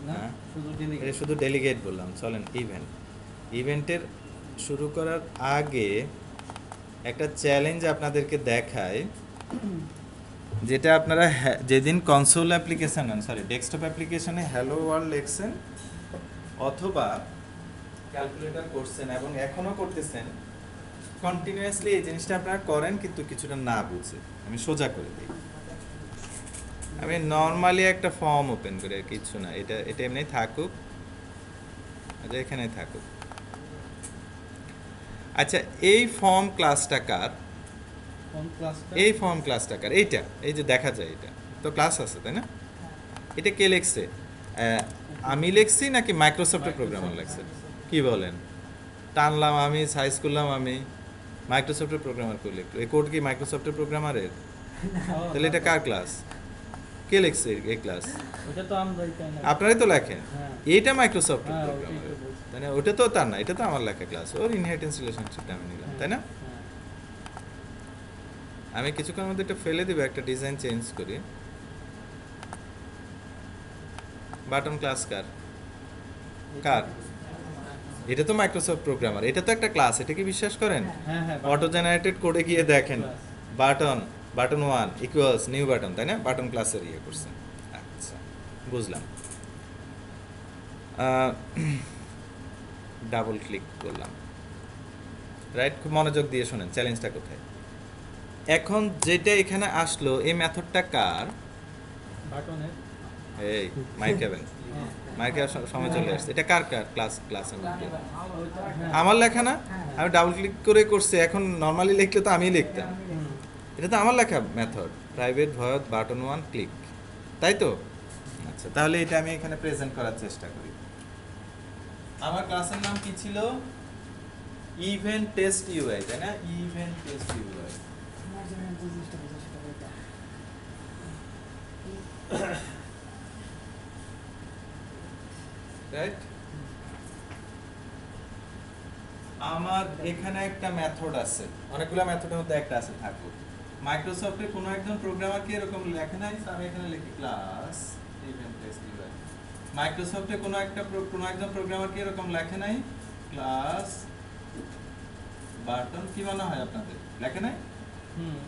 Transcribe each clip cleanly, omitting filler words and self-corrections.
না, হ্যাঁ, শুধু এটা ডেলিগেট। শুধু ডেলিগেট বললাম, চলেন ইভেন্ট। ইভেন্টের শুরু করার আগে একটা চ্যালেঞ্জ আপনাদেরকে দেখায়, যেটা আপনারা যেদিন কনসোল অ্যাপ্লিকেশন সরি ডেস্কটপ অ্যাপ্লিকেশনে হ্যালো ওয়ার্ল্ড লিখছেন অথবা ক্যালকুলেটর করছেন এবং এখনও করতেছেন, কন্টিনিউয়াসলি এই জিনিসটা আপনারা করেন কিন্তু কিছুটা না বুঝে। আমি সোজা করে দিই, আমি নর্মালি একটা ফর্ম ওপেন করি, আর কিছু না, এটা এটা এমনি থাকুক, আচ্ছা এখানে থাকুক। আচ্ছা, এই ফর্ম ক্লাসটা কার? কোন ক্লাসটা? এই ফর্ম ক্লাসটা কার? এইটা, এই যে দেখা যায়, এটা তো ক্লাস আছে তাই না? এটা কে লেখছে? আমি লেখছি নাকি মাইক্রোসফটের প্রোগ্রামার লেখছে? কি বলেন? টানলাম আমি, সাইজ করলাম আমি, মাইক্রোসফটের প্রোগ্রামার করে লিখলো। এই কোড কি মাইক্রোসফটের প্রোগ্রামারের? ও, তাহলে না, এটা না। কার ক্লাস? কে লিখছে এই ক্লাস? ওটা তো আমরাই, তাই না? আপনারাই তো লেখেন। হ্যাঁ, এইটা মাইক্রোসফটের হ্যাঁ, ওটাই তো প্রোগ্রামারের, বলছি। তাই না? ওটা তো তার না, এটা তো আমার লেখা ক্লাস, ওর ইনহেরিটেন্স রিলেশনশিপটা আমি নিলাম, হ্যাঁ, তাই না? হ্যাঁ। আমি কিছুক্ষণের মধ্যে এটা ফেলে দিব, একটা ডিজাইন চেঞ্জ করি। বাটন ক্লাস কার? এটা কার? এটা তো মাইক্রোসফট প্রোগ্রামার, এটা তো একটা ক্লাস, এটা কি বিশ্বাস করেন? হ্যাঁ, হ্যাঁ, অটো জেনারেটেড কোডে গিয়ে দেখেন, class. Button button one equals new button, তাই না? বাটন ক্লাসের ইয়ে করছেন। আচ্ছা, বুঝলাম। ডাবল ক্লিক করলাম, রাইট? খুব মনোযোগ দিয়ে শোনেন চ্যালেঞ্জটা কোথায়। এখন যেটা এখানে আসলো, এই মেথডটা কার? বাটনের। এই মাইক হ্যাভেন, হ্যাঁ, মাইক সময় চলে আসছে, এটা কার কার ক্লাস? ক্লাসের মধ্যে ওইটা, হ্যাঁ। আমার লেখা না? আমি ডাবল ক্লিক করে করছি, এখন নর্মালি লিখলে তো আমি লিখতাম, হুম, এটা তো আমার লেখা method, private void button one click, তাই তো? আচ্ছা, তাহলে এটা আমি এখানে প্রেজেন্ট করার চেষ্টা করি। আমার ক্লাসের নাম কি ছিল? ইভেন্ট টেস্ট ইউআই, তাই না? Event test UI. রাইট? আমার এখানে একটা মেথড আছে, অনেকগুলো মেথডের মধ্যে একটা আছে, থাকুক। মাইক্রোসফটে কোনো একজন প্রোগ্রামার কি এরকম লেখে নাই? আমি এখানে লিখি ক্লাস ইভেন্ট টেস্ট ইউআই। মাইক্রোসফটে কোনো একজন প্রোগ্রামার কি এরকম লেখে নাই? ক্লাস বাটন, কি মনে হয় আপনাদের লেখে নাই? হুম,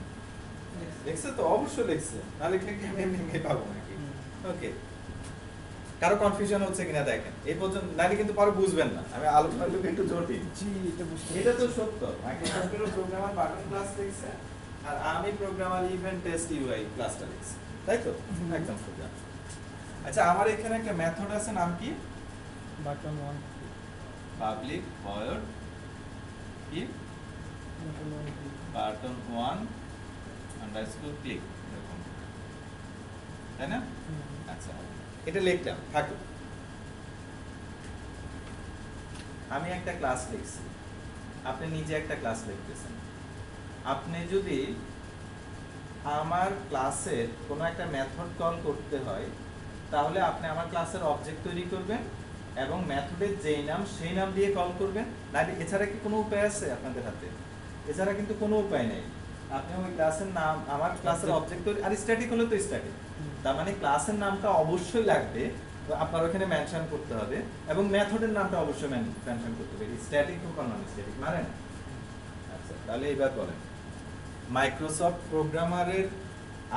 লিখছে তো, অবশ্যই লিখছে, না লিখলে কি আমি এমনি এমনি পাবো নাকি? হুম। ওকে, কারো কনফিউশন হচ্ছে কিনা দেখেন এই পর্যন্ত, নাহলে কিন্তু পরে বুঝবেন না, আমি আলোচনা করলে একটু জটিল। জি, এটা বুঝতে এটা তো সত্য, মাইক্রোসফটের প্রোগ্রামার বাটন ক্লাস লিখছে, আর আমি প্রোগ্রামার ইভেন্ট টেস্ট ইউআই ক্লাসটা লিখছি, তাই তো? একদম সোজা। আচ্ছা, আমার এখানে একটা মেথড আছে, নাম কি? Button one. পাবলিক ভয়েড কি বাটন ওয়ান আন্ডারস্কোর ক্লিক, এরকম, তাই না? আচ্ছা, এটা লিখলাম, থাকুক। আমি একটা ক্লাস লিখছি, আপনি নিজে একটা ক্লাস লিখতেছেন। আপনি যদি আমার ক্লাসের কোনো একটা মেথড কল করতে হয়, তাহলে আপনি আমার ক্লাসের অবজেক্ট তৈরি করবেন এবং মেথডের যেই নাম সেই নাম দিয়ে কল করবেন। নাহলে এছাড়া কি কোনো উপায় আছে আপনাদের হাতে? এছাড়া কিন্তু কোনো উপায় নেই। আপনি ওই ক্লাসের নাম, আমার ক্লাসের অবজেক্ট তৈরি, আর স্ট্যাটিক হলে তো স্ট্যাটিক, তার মানে ক্লাসের নামটা অবশ্যই লাগবে, তো আপনার ওখানে মেনশন করতে হবে, এবং মেথডের নামটা অবশ্যই মেনশন করতে হবে, স্ট্যাটিক হোক আর নন স্ট্যাটিক, মানে না? আচ্ছা, তাহলে এবার বলেন, মাইক্রোসফট প্রোগ্রামারের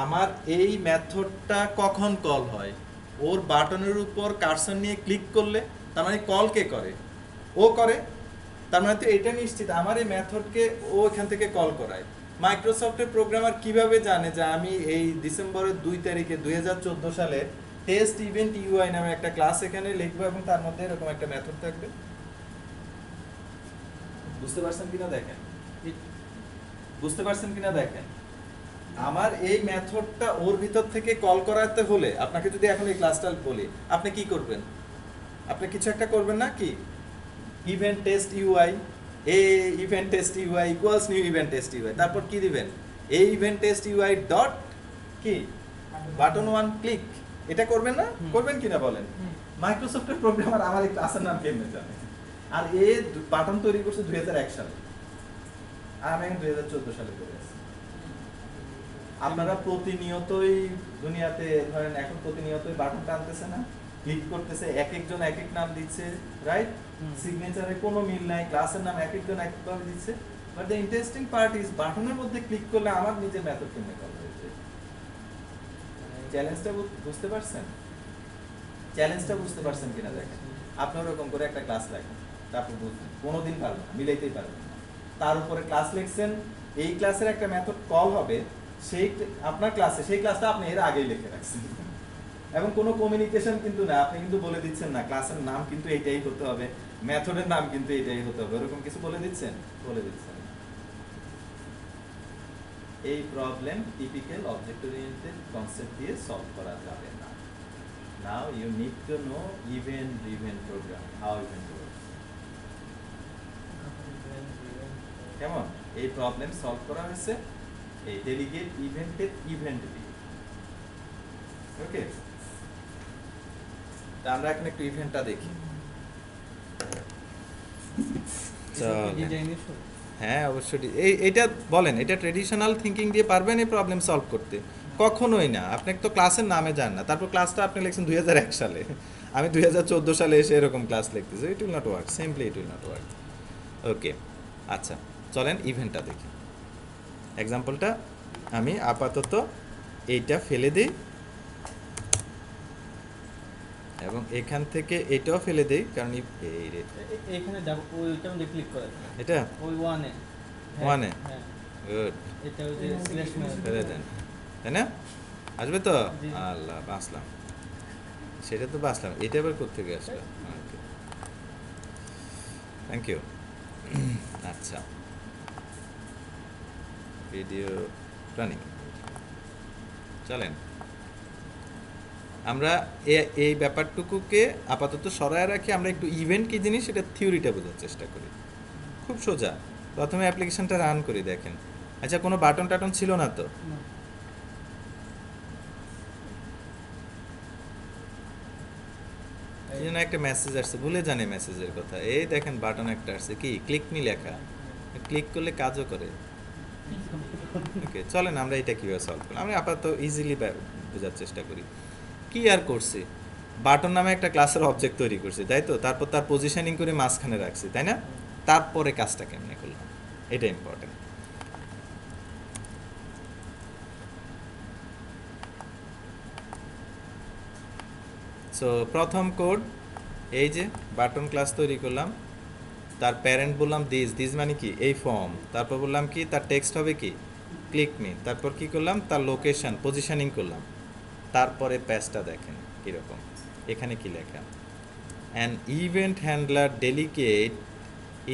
আমার এই মেথডটা কখন কল হয়? ওর বাটনের উপর কার্সর নিয়ে ক্লিক করলে, তার মানে কল কে করে? ও করে, তার মানে তো এটা নিশ্চিত আমার এই মেথডকে ও এখান থেকে কল করায়। মাইক্রোসফটের প্রোগ্রামার কিভাবে জানে যে আমি এই ডিসেম্বরের 2 তারিখে 2014 সালে টেস্ট ইভেন্ট ইউআই নামে একটা ক্লাস এখানে লিখবো এবং তার মধ্যে এরকম একটা মেথড থাকবে? বুঝতে পারছেন কিনা দেখেন, বুঝতে পারছেন কিনা দেখেন। আমার এই মেথডটা ওর ভিতর থেকে কল করাতে হলে, আপনাকে যদি এখন এই ক্লাসটা বলি, আপনি কি করবেন? আপনি কিছু একটা করবেন না কি? Event test UI, e event test UI equals new event test UI, তারপর কি দিবেন? এই ইভেন্ট টেস্ট ইউআই ডট কি বাটন ওয়ান ক্লিক, এটা করবেন না? করবেন কিনা বলেন? মাইক্রোসফটের প্রোগ্রামার আমার এই ক্লাসের নাম কেমনে জানে? আর এ বাটন তৈরি করছে 2001 সালে, আর আমি এখন 2014 সালে করে আছি। আপনারা প্রতিনিয়তই দুনিয়াতে ধরেন এখন প্রতিনিয়তই বাটন টানতেছে না? ক্লিক করতেছে, এক একজন এক এক নাম দিচ্ছে, রাইট? সিগনেচারে কোনো মিল নাই, ক্লাসের নাম এক একজন এক একভাবে দিচ্ছে। But the interesting part is বাটনের মধ্যে ক্লিক করলে আমার নিজের মেথড কেমনে কল হয়েছে। চ্যালেঞ্জটা বুঝতে পারছেন? চ্যালেঞ্জটা বুঝতে পারছেন কিনা দেখেন। আপনি ওরকম করে একটা ক্লাস লেখেন, তারপর বুঝবেন কোনোদিন পারবেন না, মিলাইতেই পারবেন না। তার উপরে ক্লাস লিখছেন, এই ক্লাসের একটা মেথড কল হবে, সেই আপনার ক্লাসে সেই ক্লাসটা আপনি এর আগেই লিখে রাখছেন, এবং কোনো কমিউনিকেশন কিন্তু না, আপনি কিন্তু বলে দিচ্ছেন না ক্লাসের নাম কিন্তু এটাই হতে হবে, মেথডের নাম কিন্তু এটাই হতে হবে, এরকম কিছু বলে দিচ্ছেন? বলে দিচ্ছেন। এই problem typical object oriented concept দিয়ে সলভ করা যাবে না। Now you need to know event driven program, how event works. কেমন? এই প্রবলেম সলভ করা হয়েছে এই ডেলিগেট ইভেন্টের ইভেন্ট দিয়ে। ওকে, তা আমরা এখন একটু ইভেন্টটা দেখি। হ্যাঁ অবশ্যই। এইটা বলেন, এটা ট্রেডিশনাল থিঙ্কিং দিয়ে পারবেন এই প্রবলেম সলভ করতে? কখনোই না। আপনি তো ক্লাসের নামে যান না, তারপর ক্লাসটা আপনি লিখছেন 2001 সালে, আমি 2014 সালে এসে এরকম ক্লাস লিখতেছি। It will not work, simply it will not work. Okay, আচ্ছা চলেন ইভেন্টটা দেখি। এক্সাম্পলটা আমি আপাতত এইটা ফেলে দিই এবং এখান থেকে এটাও ফেলে দেই, কারণ এইখানে যাব, ওইটার মধ্যে ক্লিক করে এটা ওই ওয়ানে ওয়ানে হ্যাঁ গুড এটা ওই যে সিলেক্ট ফেলে দেন, তাই না? আসবে তো? জি। আল্লাহ, বাঁচলাম। সেটা তো বাঁচলাম, এটা আবার কোত্থেকে আসলো? ওকে, থ্যাংক ইউ। আচ্ছা, ভিডিও রানিং, চলেন আমরা এই ব্যাপারটুকুকে আপাতত সরায় রাখি। আমরা একটু ইভেন্ট কি জিনিস সেটা থিওরিটা বোঝার চেষ্টা করি। খুব সোজা, প্রথমে অ্যাপ্লিকেশনটা রান করি, দেখেন। আচ্ছা, কোনো বাটন টাটন ছিল না তো? এই জন্য একটা মেসেজ আসছে, ভুলে জানে মেসেজের কথা। এই দেখেন বাটন একটা আসছে, কি ক্লিক মি লেখা, ক্লিক করলে কাজও করে। ওকে, চলেন আমরা এটা কীভাবে সলভ করলাম আমরা আপাতত ইজিলি বোঝার চেষ্টা করি। কি আর করছি, বাটন নামে একটা ক্লাসের অবজেক্ট তৈরি করছি, তাই তো? তারপর তার পজিশনিং করে মাঝখানে রাখছি, তাই না? তারপরে কাজটা কেমনে করলাম, এটা ইম্পর্টেন্ট। সো প্রথম কোড, এই যে বাটন ক্লাস তৈরি করলাম, তার প্যারেন্ট বললাম দিস মানে কি এই ফর্ম, তারপর বললাম কি তার টেক্সট হবে কি ক্লিক মি, তারপর কি করলাম তার লোকেশন পজিশনিং করলাম, তারপরে প্যাচটা দেখেন কীরকম। এখানে কি লেখা, an event handler delegate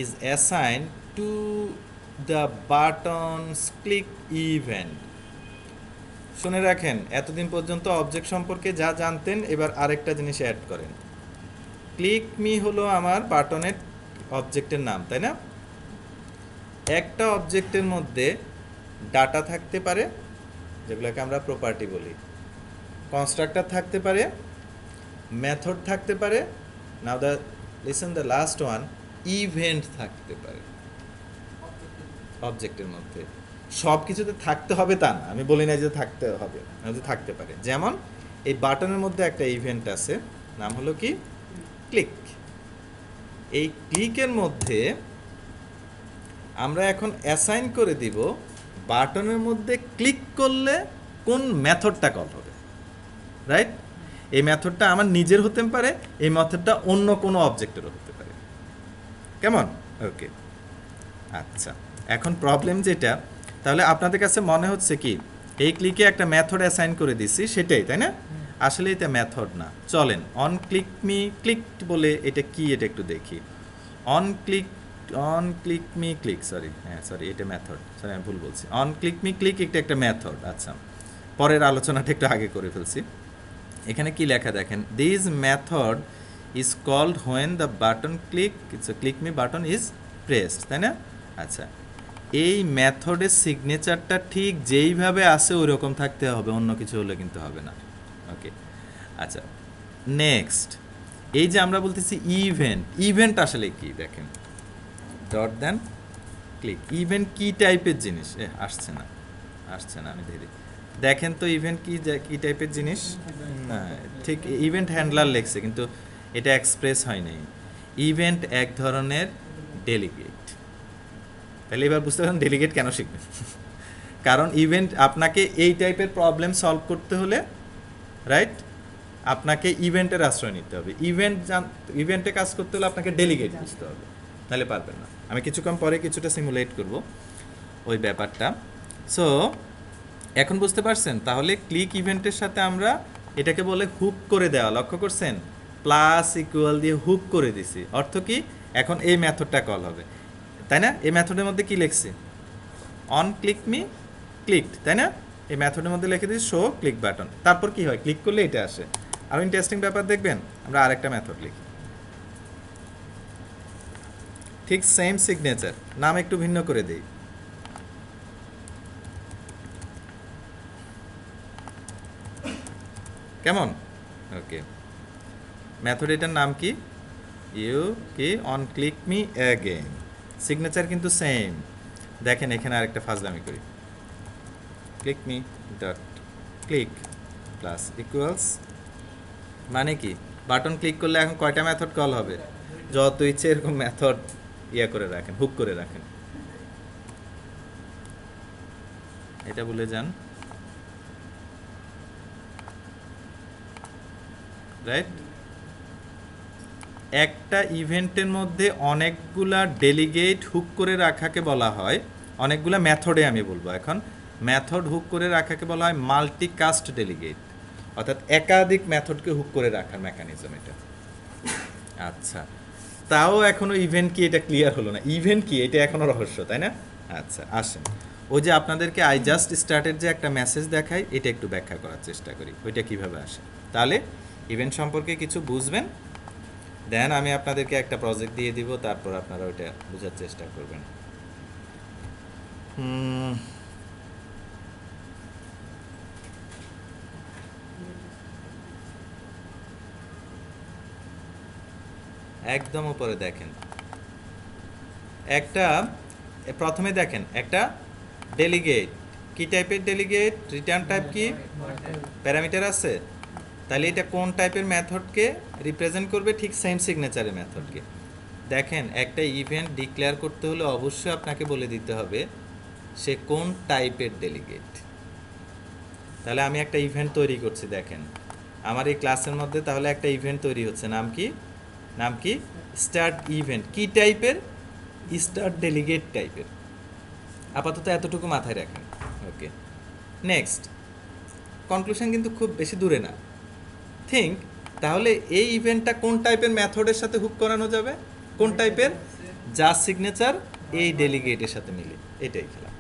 is assign to the buttons click event. শুনে রাখেন, এতদিন পর্যন্ত অবজেক্ট সম্পর্কে যা জানতেন, এবার আরেকটা জিনিস অ্যাড করেন। ক্লিক মি হলো আমার বাটনের অবজেক্টের নাম, তাই না? একটা অবজেক্টের মধ্যে ডাটা থাকতে পারে, যেগুলোকে আমরা প্রপার্টি বলি, কনস্ট্রাক্টর থাকতে পারে, মেথড থাকতে পারে, now the listen the last one, event থাকতে পারে। অবজেক্টের মধ্যে সব কিছুতে থাকতে হবে তা না, আমি বলি না যে থাকতে হবে, থাকতে পারে। যেমন এই বাটনের মধ্যে একটা ইভেন্ট আছে, নাম হলো কি ক্লিক। এই ক্লিকের মধ্যে আমরা এখন অ্যাসাইন করে দিব বাটনের মধ্যে ক্লিক করলে কোন মেথডটা কল হবে, রাইট? এই মেথডটা আমার নিজের হতে পারে, এই মেথডটা অন্য কোনো অবজেক্টেরও হতে পারে। কেমন? ওকে, আচ্ছা এখন প্রবলেম যেটা, তাহলে আপনাদের কাছে মনে হচ্ছে কি এই ক্লিকে একটা মেথড অ্যাসাইন করে দিছি, সেটাই, তাই না? আসলে এটা মেথড না। চলেন অন ক্লিক মি ক্লিক বলে এটা কি, এটা একটু দেখি। On click me click, sorry এটা মেথড, সরি আমি ভুল বলছি। অন ক্লিক মি ক্লিক এটা একটা মেথড। আচ্ছা, পরের আলোচনাটা একটু আগে করে ফেলছি। এখানে কি লেখা দেখেন, this method is called when the button click me button is pressed, তাই না? আচ্ছা, এই মেথডের সিগনেচারটা ঠিক যেইভাবে আছে ওই রকম থাকতে হবে, অন্য কিছু হলে কিন্তু হবে না। ওকে, আচ্ছা নেক্সট, এই যে আমরা বলতেছি ইভেন্ট আসলে কি দেখেন, ডট দেন ক্লিক। ইভেন্ট কি টাইপের জিনিস? আসছে না আমি দেখি, দেখেন তো ইভেন্ট কি টাইপের জিনিস, না ঠিক ইভেন্ট হ্যান্ডলার লেখছে কিন্তু এটা এক্সপ্রেস হয় নাই। ইভেন্ট এক ধরনের ডেলিগেট। তাহলে এবার বুঝতে পারছেন ডেলিগেট কেন শিখবেন। কারণ ইভেন্ট আপনাকে এই টাইপের প্রবলেম সলভ করতে হলে রাইট আপনাকে ইভেন্টের আশ্রয় নিতে হবে। ইভেন্টে কাজ করতে হলে আপনাকে ডেলিগেট বুঝতে হবে, তাহলে পারবেন না। আমি কিছুক্ষণ পরে কিছুটা সিমুলেট করব ওই ব্যাপারটা। সো এখন বুঝতে পারছেন, তাহলে ক্লিক ইভেন্টের সাথে আমরা এটাকে বলে হুক করে দেওয়া। লক্ষ্য করছেন, প্লাস ইকুয়াল দিয়ে হুক করে দিছি। অর্থ কি, এখন এই মেথডটা কল হবে, তাই না? এই মেথডের মধ্যে কি লিখছি, অন ক্লিক মি ক্লিকড, তাই না? এই মেথডের মধ্যে লিখে দিই শো ক্লিক বাটন। তারপর কি হয়, ক্লিক করলে এটা আসে। আরও ইন্টারেস্টিং ব্যাপার দেখবেন, আমরা আরেকটা মেথড লিখি, ঠিক সেম সিগনেচার, নাম একটু ভিন্ন করে দিই। কেমন? ওকে, মেথড এটার নাম কি, ইউ কি on click me again. Signature কিন্তু সেম। দেখেন এখানে আরেকটা ফাজলামি করি, click me dot click plus equals, মানে কি বাটন ক্লিক করলে এখন কয়টা মেথড কল হবে, যত ইচ্ছে এরকম মেথড ইয়া করে রাখেন, হুক করে রাখেন। এটা বলে যান, রাইট? একটা ইভেন্টের মধ্যে অনেকগুলা ডেলিগেট হুক করে রাখাকে বলা হয়, অনেকগুলা মেথডে আমি বলবো এখন, মেথড হুক করে রাখাকে বলা হয় মাল্টিকাস্ট ডেলিগেট, অর্থাৎ একাধিক মেথডকে হুক করে রাখার মেকানিজম এটা। আচ্ছা, তাও এখনো ইভেন্ট কি এটা ক্লিয়ার হলো না, ইভেন্ট কি এটা এখনো রহস্য, তাই না? আচ্ছা আসেন, ওই যে আপনাদেরকে আই জাস্ট স্টার্টের যে একটা মেসেজ দেখাই, এটা একটু ব্যাখ্যা করার চেষ্টা করি, ওইটা কিভাবে আসে। তাহলে ইভেন্ট সম্পর্কে কিছু বুঝবেন, দেন আমি আপনাদেরকে একটা প্রজেক্ট দিয়ে দিব, তারপর আপনারা ওইটা বোঝার চেষ্টা করবেন। একদম উপরে দেখেন একটা, প্রথমে দেখেন একটা ডেলিগেট, কি টাইপের ডেলিগেট, রিটার্ন টাইপ কি, প্যারামিটার আছে, তাহলে এটা কোন টাইপের মেথডকে রিপ্রেজেন্ট করবে, ঠিক সেম সিগনেচারের মেথডকে। দেখেন একটা ইভেন্ট ডিক্লেয়ার করতে হলে অবশ্যই আপনাকে বলে দিতে হবে সে কোন টাইপের ডেলিগেট। তাহলে আমি একটা ইভেন্ট তৈরি করছি, দেখেন আমার এই ক্লাসের মধ্যে তাহলে একটা ইভেন্ট তৈরি হচ্ছে, নাম কি, নাম কি স্টার্ট ইভেন্ট, কি টাইপের, স্টার্ট ডেলিগেট টাইপের। আপাতত এতটুকু মাথায় রাখেন, ওকে। নেক্সট, কনক্লুশন কিন্তু খুব বেশি দূরে না, থিঙ্ক তাহলে এই ইভেন্টটা কোন টাইপের মেথডের সাথে হুক করানো যাবে, কোন টাইপের, যার সিগনেচার এই ডেলিগেটের সাথে মিলে, এটাই খেলা,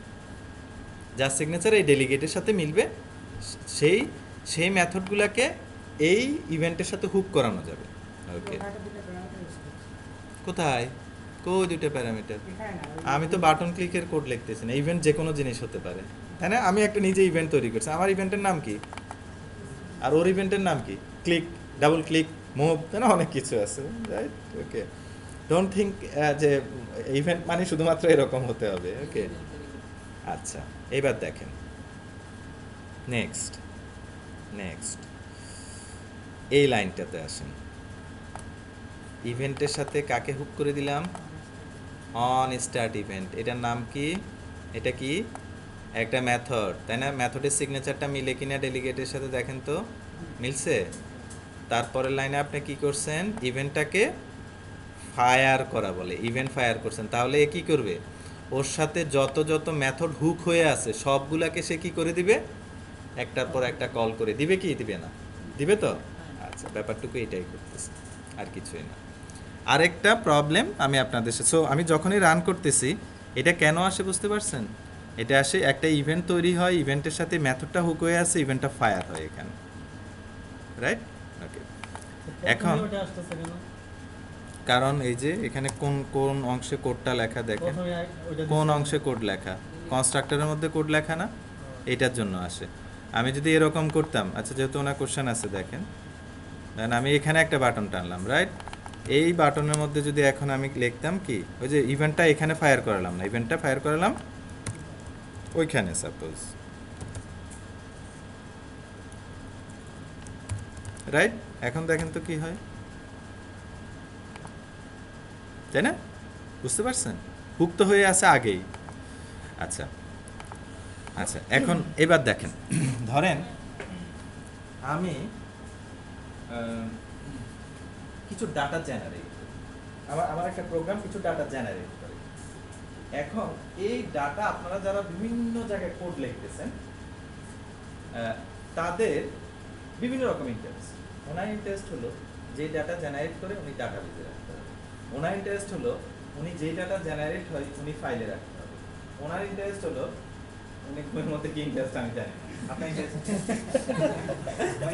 যার সিগনেচার এই ডেলিগেটের সাথে মিলবে সেই সেই মেথডগুলোকে এই ইভেন্টের সাথে হুক করানো যাবে। ওকে, কোথায়, কই দুটো প্যারামিটার, আমি তো বাটন ক্লিকের কোড লিখতেছি না, ইভেন্ট যে কোনো জিনিস হতে পারে, তাই না? আমি একটা নিজে ইভেন্ট তৈরি করছি, আমার ইভেন্টের নাম কি, আর ওর ইভেন্টের নাম কি, ক্লিক, ডাবল ক্লিক, মুভ, তাই না, অনেক কিছু আছে, রাইট? ওকে, ডোন্ট থিঙ্ক যে ইভেন্ট মানে শুধুমাত্র এরকম হতে হবে। ওকে, আচ্ছা এবার দেখেন নেক্সট, নেক্সট এই লাইনটাতে আসেন, ইভেন্টের সাথে কাকে হুক করে দিলাম, অন স্টার্ট ইভেন্ট, এটার নাম কি, এটা কি একটা মেথড, তাই না? মেথডের সিগনেচারটা মিলে কিনা ডেলিগেটের সাথে, দেখেন তো মিলছে। তারপরের লাইনে আপনি কি করছেন, ইভেন্টটাকে ফায়ার করা বলে, ইভেন্ট ফায়ার করছেন, তাহলে এ কী করবে, ওর সাথে যত যত মেথড হুক হয়ে আছে সবগুলাকে সে কি করে দিবে, একটার পর একটা কল করে দিবে, কি দিবে না, দিবে তো। আচ্ছা, ব্যাপারটুকু এটাই করতেছে, আর কিছুই না। আরেকটা প্রবলেম আমি আপনাদের সাথে, সো আমি যখনই রান করতেছি এটা কেন আসে বুঝতে পারছেন, এটা আসে একটা ইভেন্ট তৈরি হয়, ইভেন্টের সাথে মেথডটা হুক হয়ে আছে, ইভেন্টটা ফায়ার হয় এখানে, রাইট? ওকে, এখন কারণ এই যে এখানে কোন কোন অংশে কোডটা লেখা, দেখেন কোন অংশে কোড লেখা, কনস্ট্রাক্টরের মধ্যে কোড লেখা না, এটার জন্য আসে। আমি যদি এরকম করতাম, আচ্ছা যেহেতু ওনার কোশ্চেন আছে দেখেন, দেন আমি এখানে একটা বাটন টানলাম, রাইট? এই বাটনের মধ্যে যদি এখন আমি লিখতাম কি, ওই যে ইভেন্টটা এখানে ফায়ার করালাম না, ইভেন্টটা ফায়ার করালাম ওইখানে, সাপোজ রাইট? এখন দেখেন তো কি হয়, তাই না? বুঝতে পারছেন? হুক তো হয়ে আছে আগেই। আচ্ছা আচ্ছা, এখন এবার দেখেন, ধরেন আমি কিছু ডাটা জেনারেট করি, আমার একটা প্রোগ্রাম কিছু ডাটা জেনারেট করে। এখন এই ডাটা আপনারা যারা বিভিন্ন জায়গায় কোড লিখতেছেন তাদের বিভিন্ন রকম ইন্টারেস্ট। ওনার ইন্টারেস্ট হলো যে ডাটা জেনারেট করে উনি ডাটাবেজে রাখতে হবে। ওনার ইন্টারেস্ট হলো উনি যে ডাটা জেনারেট হয় উনি ফাইলে রাখতে হবে। ওনার ইন্টারেস্ট হলো উনি কোন মতে কি ইন্টারেস্ট আমি জানি না। আপনার ইন্টারেস্ট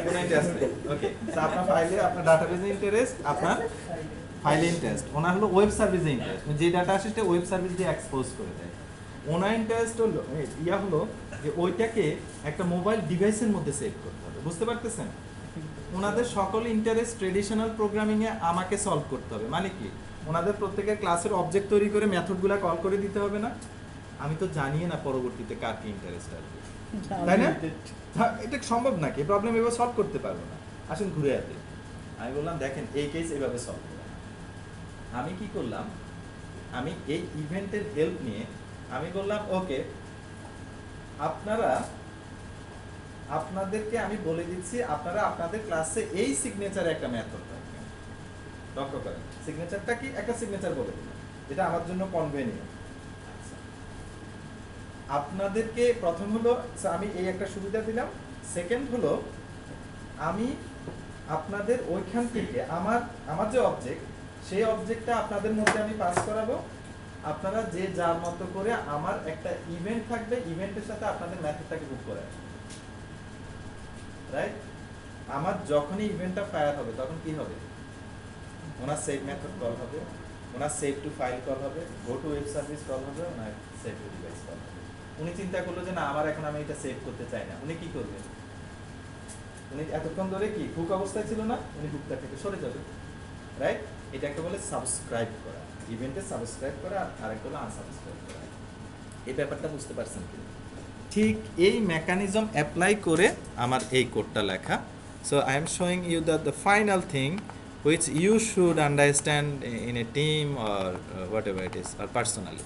কোন ইন্টারেস্ট? ওকে, সো আপনার ফাইলে আপনার ডাটাবেজে ইন্টারেস্ট, আপনার ফাইলে ইন্টারেস্ট। ওনার হলো ওয়েব সার্ভিসে ইন্টারেস্ট, যে ডাটা আসে সেটা ওয়েব সার্ভিস দিয়ে এক্সপোজ করে দেয়। ওনার ইন্টারেস্ট হলো হলো যে ওইটাকে একটা মোবাইল ডিভাইসের মধ্যে সেভ করতে হবে। বুঝতে পারতেছেন? ওনাদের সকল ইন্টারেস্ট ট্রেডিশনাল প্রোগ্রামিংয়ে আমাকে সলভ করতে হবে। মানে কি, ওনাদের প্রত্যেকের ক্লাসের অবজেক্ট তৈরি করে মেথডগুলো কল করে দিতে হবে না? আমি তো জানিয়ে না পরবর্তীতে কার কি ইন্টারেস্ট আসবে, তাই না? এটা সম্ভব নাকি? এই প্রবলেম এভাবে সলভ করতে পারবো না। আসুন ঘুরে আসি। আমি বললাম দেখেন এই কেস এভাবে সলভ করা। আমি কি করলাম, আমি এই ইভেন্টের হেল্প নিয়ে আমি বললাম ওকে, আপনাদেরকে আমি বলে দিচ্ছি আপনারা আপনাদের ক্লাসে এই সিগনেচারে একটা মেথড রাখবেন। লক্ষ্য করেন সিগনেচারটা কি, একটা সিগনেচার বলে দিলাম যেটা আমার জন্য কনভেনিয়েন্ট। আপনাদেরকে প্রথম হলো আমি এই একটা সুবিধা দিলাম। সেকেন্ড হলো আমি আপনাদের ওইখান থেকে আমার যে অবজেক্ট, সেই অবজেক্টটা আপনাদের মধ্যে আমি পাস করাবো। আপনারা যে যার মতো করে আমার একটা ইভেন্ট থাকবে, ইভেন্টের সাথে আপনাদের মেথডটাকে বুক করে আসবে। রাইট? আমার যখনই ইভেন্টটা ফায়ার হবে তখন কি হবে, ওনার সেভ মেথড কল হবে, ওনার সেভ টু ফাইল কল হবে, go to web service call হবে, ওনার সেভ টু ডিভাইস কল হবে। উনি চিন্তা করলো যে না আমার এখন আমি এটা সেভ করতে চাই না, উনি কি করবে? উনি এতক্ষণ ধরে কি হুক অবস্থায় ছিল না, উনি হুকটা থেকে সরে যাবে। রাইট? এটাকে বলে সাবস্ক্রাইব করা, ইভেন্টে সাবস্ক্রাইব করা, আর একটা হলো আনসাবস্ক্রাইব করা। এই ব্যাপারটা বুঝতে পারছেন কি? ঠিক এই মেকানিজম অ্যাপ্লাই করে আমার এই কোডটা লেখা। So I am showing you the final thing which you should understand in a team or whatever it is or personally.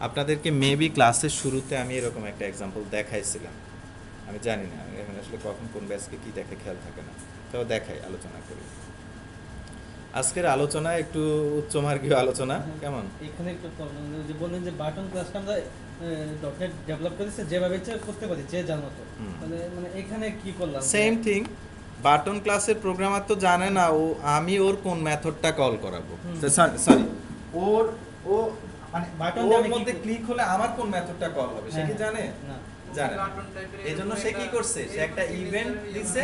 আপনাদেরকে মেবি ক্লাসের শুরুতে আমি এরকম একটা এক্সাম্পল দেখাইছিলাম, আমি জানি না এখন আসলে কখন কোন ব্যাচকে কি দেখে খেয়াল থাকে না, তো দেখাই, আলোচনা করি। আজকের আলোচনা একটু উচ্চমার্গীয় আলোচনা। কেমন? এখানে একটু প্রবলেম যে বললেন যে বাটন ক্লাসটা আমরা ডটনেট ডেভেলপ করেছে যেভাবে ইচ্ছে করতে পারি, যে যার মতো, মানে এখানে কি করলাম সেম থিং। বাটন ক্লাসের প্রোগ্রামার তো জানে না আমি ওর কোন মেথডটা কল করাবো, সরি ও মানে বাটনের মধ্যে ক্লিক হলে আমার কোন মেথডটা কল হবে সে কি জানে? না, জানে না। এজন্য সে কি করছে, সে একটা ইভেন্ট দিছে,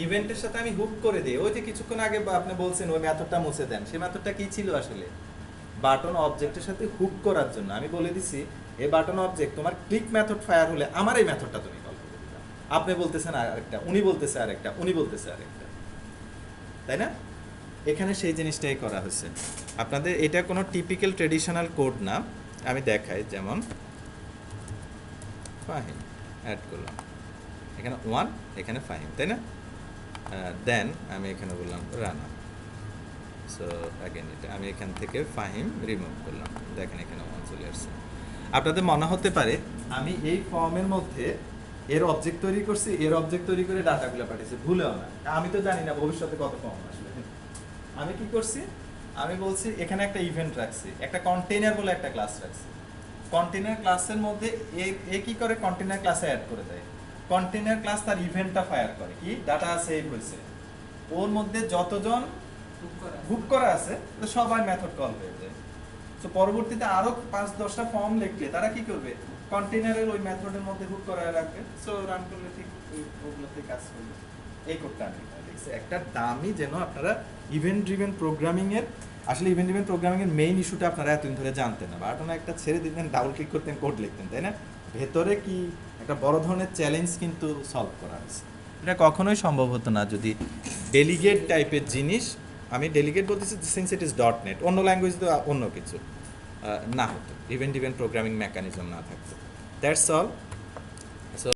ইভেন্টের সাথে আমি হুক করে দিই। ওই যে কিছুক্ষণ আগে আপনি বলছেন ওই মেথডটা মুছে দেন, সেই মেথডটা কি ছিল আসলে? বাটন অবজেক্টের সাথে হুক করার জন্য আমি বলে দিছি এই বাটন অবজেক্ট তোমার ক্লিক মেথড ফায়ার হলে আমার এই মেথডটা তুমি কল করে দিবা। আপনি বলতেছেন আরেকটা, উনি বলতেছে আরেকটা, উনি বলতেছে আরেকটা, তাই না? এখানে সেই জিনিসটাই করা হয়েছে। আপনাদের এটা কোনো টিপিক্যাল ট্রেডিশনাল কোড না, আমি দেখাই। যেমন ফাহিম অ্যাড করলাম, এখানে 1, এখানে ফাহিম, তাই না? দেন আমি এখানে বললাম রানা। সো অ্যাগেন এটা আমি এখান থেকে ফাহিম রিমুভ করলাম, দেখেন এখানে 1 চলে আসছে। আপনাদের মনে হতে পারে আমি এই ফর্মের মধ্যে এর অবজেক্ট তৈরি করছি, এর অবজেক্ট তৈরি করে ডাটাগুলো পাঠিয়েছি, ভুলেও না। আমি তো জানি না ভবিষ্যতে কত ফর্ম আসবে। আমি কি করছি, আমি বলছি এখানে একটা ইভেন্ট রাখছি, একটা কন্টেইনার বলে একটা ক্লাস রাখছি। কন্টেইনার ক্লাসের মধ্যে এ কি করে, কন্টেইনার ক্লাসে অ্যাড করে দেয়। কন্টেইনার ক্লাস তার ইভেন্টটা ফায়ার করে, কি ডাটা সেভ হয়েছে, ওর মধ্যে যতজন হুক করা আছে সবাই মেথড কল হয়ে যায়। তো পরবর্তীতে আরো 5-10টা ফর্ম লিখলে তারা কি করবে, কন্টেইনারের ওই মেথডের মধ্যে হুক করা রাখবে। সো রান করলে ঠিক ওগুলোতে কাজ করবে। এই কোডটা আমি লিখছি, একটা দামি যেন আপনারা ইভেন্ট ড্রিভেন প্রোগ্রামিং এর, আসলে ইভেন্ট ড্রিভেন প্রোগ্রামিং এর মেইন ইস্যুটা আপনারা এতদিন ধরে জানতেন না, বাটন একটা ছেড়ে দিতেন, ডাবল ক্লিক করতেন, কোড লিখতেন, তাই না? ভেতরে কি একটা বড় ধরনের চ্যালেঞ্জ কিন্তু সলভ করা হয়েছে। এটা কখনোই সম্ভব হতো না যদি ডেলিগেট টাইপের জিনিস, আমি ডেলিগেট বলতেছি সিন্স ইট ইজ .NET, অন্য ল্যাঙ্গুয়েজ তো অন্য কিছু না হতো, ইভেন্ট ড্রিভেন প্রোগ্রামিং মেকানিজম না থাকতো। That's all.